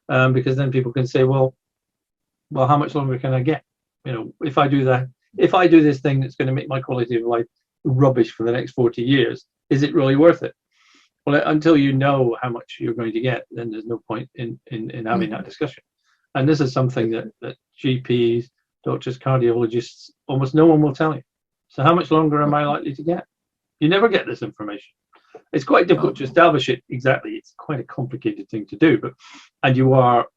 because then people can say, well, how much longer can I get? If I do that, if I do this thing that's going to make my quality of life rubbish for the next 40 years, is it really worth it? Well, until you know how much you're going to get, then there's no point in having that discussion. And this is something that GPs, doctors, cardiologists, almost no one will tell you. So how much longer am I likely to get? You never get this information. It's quite difficult to establish it exactly. It's quite a complicated thing to do, and you are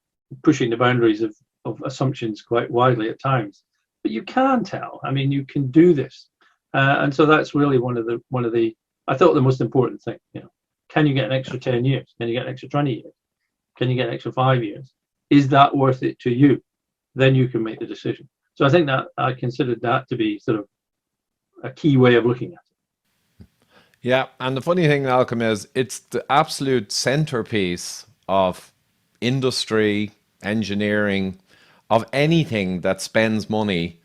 pushing the boundaries of assumptions quite widely at times. But you can tell. I mean, you can do this, and so that's really one of the I thought the most important thing. Can you get an extra 10 years? Can you get an extra 20 years? Can you get an extra 5 years? Is that worth it to you? Then you can make the decision. So I think that I considered that to be sort of a key way of looking at it. Yeah, and the funny thing, Malcolm, is it's the absolute centerpiece of industry, engineering, of anything that spends money,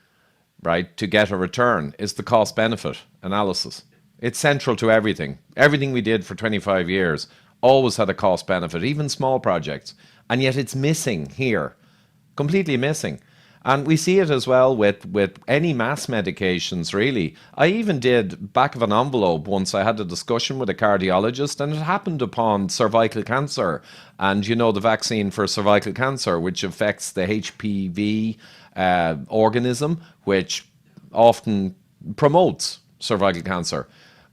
right, to get a return, is the cost benefit analysis. It's central to everything. Everything we did for 25 years always had a cost benefit, even small projects. And yet it's missing here, completely missing. And we see it as well with any mass medications, really. I even did back of an envelope once. I had a discussion with a cardiologist, and it happened upon cervical cancer. And the vaccine for cervical cancer, which affects the HPV organism, which often promotes cervical cancer.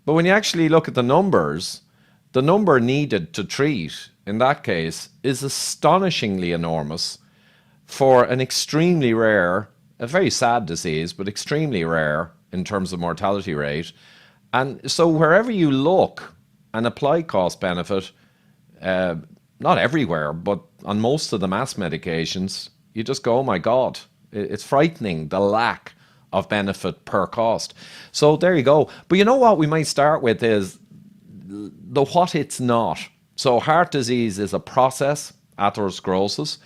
But when you actually look at the numbers, the number needed to treat in that case is astonishingly enormous for an extremely rare, a very sad disease, but extremely rare in terms of mortality rate. And so wherever you look and apply cost benefit, not everywhere, but on most of the mass medications, you just go, oh my God, it's frightening, the lack of benefit per cost. So there you go. But you know what we might start with is the what it's not. So heart disease is a process, atherosclerosis.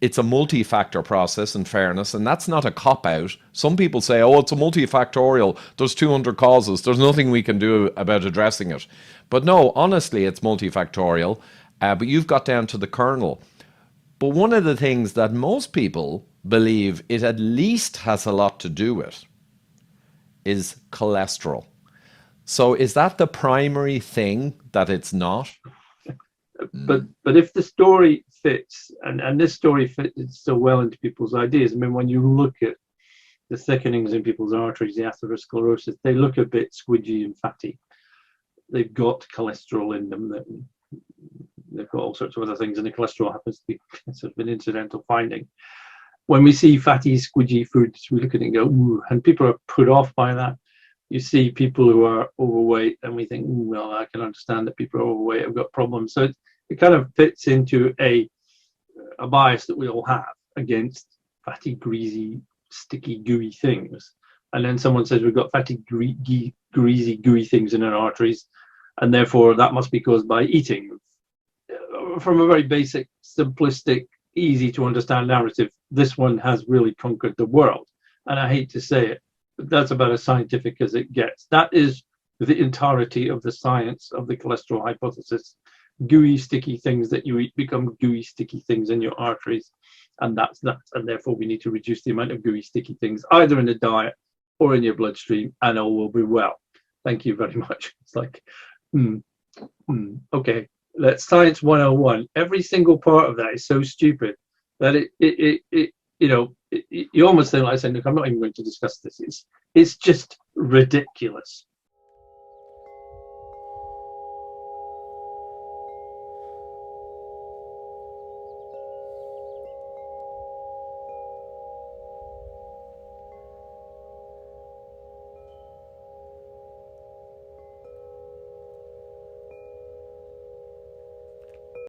It's a multi-factor process, in fairness, and that's not a cop-out. Some people say, oh, it's a multifactorial, there's 200 causes, there's nothing we can do about addressing it. But no, honestly, it's multifactorial, but you've got down to the kernel. But one of the things that most people believe it at least has a lot to do with is cholesterol. So is that the primary thing that it's not? But if the story fits, and this story fits so well into people's ideas, I mean, when you look at the thickenings in people's arteries, the atherosclerosis, they look a bit squidgy and fatty. They've got cholesterol in them. They've got all sorts of other things, and the cholesterol happens to be sort of an incidental finding. When we see fatty, squidgy foods, we look at it and go, ooh, and people are put off by that. You see people who are overweight, and we think, well, I can understand that people are overweight, have got problems. So it kind of fits into a bias that we all have against fatty, greasy, sticky, gooey things. And then someone says we've got fatty, greasy, gooey things in our arteries, and therefore that must be caused by eating. From a very basic, simplistic, easy to understand narrative, this one has really conquered the world. And I hate to say it, but that's about as scientific as it gets. That is the entirety of the science of the cholesterol hypothesis. Gooey, sticky things that you eat become gooey, sticky things in your arteries. And that's that. And therefore, we need to reduce the amount of gooey, sticky things either in the diet or in your bloodstream, and all will be well. Thank you very much. It's like, okay, that's science 101. Every single part of that is so stupid that you almost think like saying, look, I'm not even going to discuss this. It's just ridiculous.